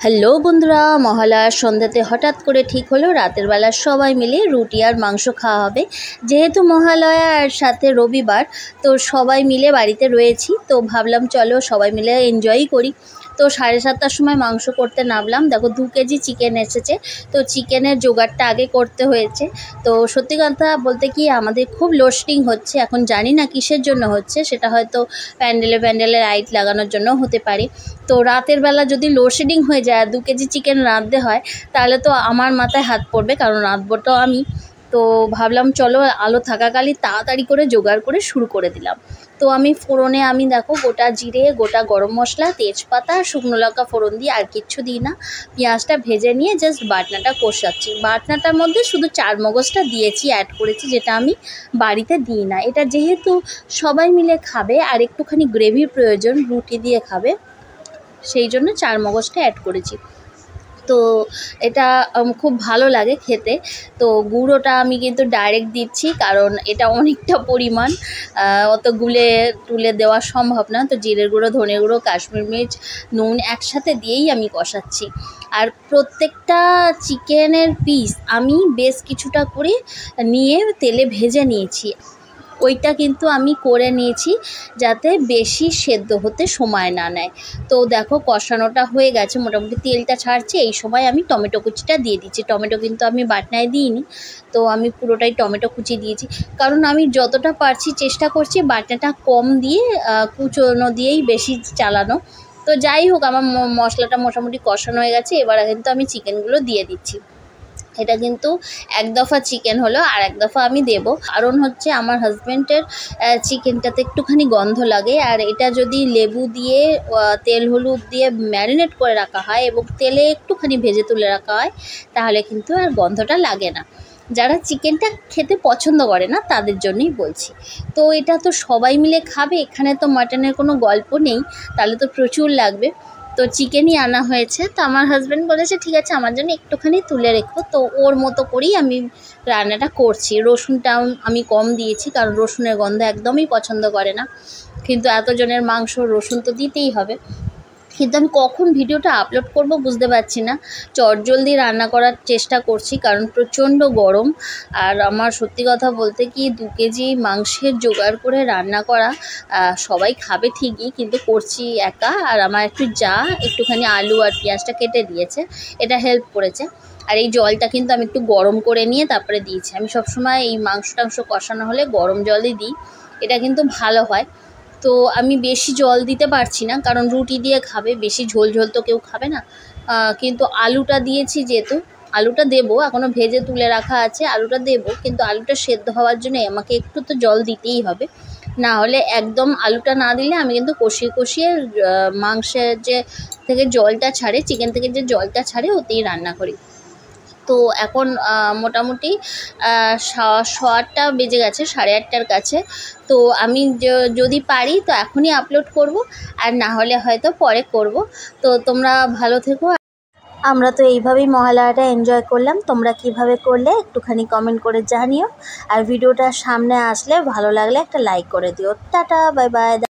Hello বন্ধুরা, মহালয়ার সন্ধ্যাতে হঠাৎ করে ঠিক হলো রাতের বেলা সবাই মিলে রুটি আর মাংস খাওয়া হবে। যেহেতু মহালয়া আর সাথে রবিবার, তো সবাই মিলে বাড়িতে রয়েছি, তো ভাবলাম চলো সবাই মিলে এনজয়ই করি। তো 7:30টার সময় মাংস করতে নামলাম। দেখো 2 কেজি চিকেন এসেছে। তো চিকেনের জোগাড়টা আগে করতে হয়েছে। তো সত্যি কথা বলতে কি আমাদের খুব লোডশেডিং হচ্ছে, এখন জানি না কিসের জন্য হচ্ছে, সেটা হয়তো প্যান্ডেলে লাইট লাগানোর জন্য হতে পারে। তো রাতের বেলা যদি লোডশেডিং হয়ে যায় আর 2 কেজি চিকেন রাঁধতে হয়, তাহলে তো আমার মাথায় হাত পড়বে, কারণ রাঁধবো তো আমি। তো ভাবলাম চলো আলো থাকাকালীন তাড়াতাড়ি করে জোগাড় করে শুরু করে দিলাম। তো আমি ফোড়নে দেখো গোটা জিরে, গোটা গরম মশলা, তেজপাতা, শুকনো লঙ্কা ফোড়ন দিয়ে আর কিচ্ছু দিই না। পেঁয়াজটা ভেজে নিয়ে জাস্ট বাটনাটা কষাচ্ছি। বাটনাটার মধ্যে শুধু চারমগজটা দিয়েছি, অ্যাড করেছি, যেটা আমি বাড়িতে দিই না। এটা যেহেতু সবাই মিলে খাবে আর একটুখানি গ্রেভির প্রয়োজন, রুটি দিয়ে খাবে, সেই জন্য চারমগজটা অ্যাড করেছি। তো এটা খুব ভালো লাগে খেতে। তো গুঁড়োটা আমি কিন্তু ডাইরেক্ট দিচ্ছি, কারণ এটা অনেকটা পরিমাণ, অত গুলে টুলে দেওয়া সম্ভব না। তো জিরের গুঁড়ো, ধনে গুঁড়ো, কাশ্মীর মির্চ, নুন একসাথে দিয়েই আমি কষাচ্ছি। আর প্রত্যেকটা চিকেনের পিস আমি বেশ কিছুটা করে নিয়ে তেলে ভেজে নিয়েছি। ওইটা কিন্তু আমি করে নিয়েছি যাতে বেশি সেদ্ধ হতে সময় না নেয়। তো দেখো কষানোটা হয়ে গেছে, মোটামুটি তেলটা ছাড়ছে। এই সময় আমি টমেটো কুচিটা দিয়ে দিচ্ছি। টমেটো কিন্তু আমি বাটনায় দিইনি, তো আমি পুরোটাই টমেটো কুচি দিয়েছি, কারণ আমি যতটা পারছি চেষ্টা করছি বাটনাটা কম দিয়ে কুচোনো দিয়েই বেশি চালানো। তো যাই হোক, আমার মশলাটা মোটামুটি কষানো হয়ে গেছে। এবার কিন্তু আমি চিকেনগুলো দিয়ে দিচ্ছি। এটা কিন্তু এক দফা চিকেন হলো, আর এক দফা আমি দেব, কারণ হচ্ছে আমার হাজব্যান্ডের চিকেনটাতে একটুখানি গন্ধ লাগে। আর এটা যদি লেবু দিয়ে তেল হলুদ দিয়ে ম্যারিনেট করে রাখা হয় এবং তেলে একটুখানি ভেজে তুলে রাখা হয়, তাহলে কিন্তু আর গন্ধটা লাগে না। যারা চিকেনটা খেতে পছন্দ করে না তাদের জন্যই বলছি। তো এটা তো সবাই মিলে খাবে, এখানে তো মাটনের কোনো গল্প নেই, তাহলে তো প্রচুর লাগবে। তো চিকেনই আনা হয়েছে। তো আমার হাজব্যান্ড বলেছে ঠিক আছে আমার জন্য একটুখানি তুলে রেখো। তো ওর মতো করেই আমি রান্নাটা করছি। রসুনটাও আমি কম দিয়েছি, কারণ রসুনের গন্ধ একদমই পছন্দ করে না, কিন্তু এতজনের মাংস রসুন তো দিতেই হবে। কিন্তু আমি কখন ভিডিওটা আপলোড করব বুঝতে পারছি না। চটজলদি রান্না করার চেষ্টা করছি, কারণ প্রচণ্ড গরম। আর আমার সত্যি কথা বলতে কি 2 কেজি মাংসের জোগাড় করে রান্না করা, সবাই খাবে ঠিকই, কিন্তু করছি একা। আর আমার একটুখানি আলু আর পেঁয়াজটা কেটে দিয়েছে, এটা হেল্প করেছে। আর এই জলটা কিন্তু আমি একটু গরম করে নিয়ে তারপরে দিয়েছি। আমি সবসময় এই মাংস কষানো হলে গরম জলই দিই, এটা কিন্তু ভালো হয়। তো আমি বেশি জল দিতে পারছি না, কারণ রুটি দিয়ে খাবে, বেশি ঝোল তো কেউ খাবে না। কিন্তু আলুটা দিয়েছি, যেহেতু আলুটা দেবো, এখনও ভেজে তুলে রাখা আছে, আলুটা দেবো, কিন্তু আলুটা সেদ্ধ হওয়ার জন্য আমাকে একটু তো জল দিতেই হবে। না হলে একদম আলুটা না দিলে আমি কিন্তু কষিয়ে মাংসের থেকে জলটা ছাড়ে, চিকেন থেকে যে জলটা ছাড়ে, ওতেই রান্না করি। তো এখন মোটামুটি 8:15 বেজে গেছে, 8:30টার কাছে। তো আমি যদি পারি তো এখনই আপলোড করব, আর না হলে হয়তো পরে করব। তো তোমরা ভালো থেকো। আমরা তো এইভাবেই মহালয়াটা এনজয় করলাম। তোমরা কিভাবে করলে একটুখানি কমেন্ট করে জানিও। আর ভিডিওটা সামনে আসলে ভালো লাগলে একটা লাইক করে দিও। Tata, bye bye.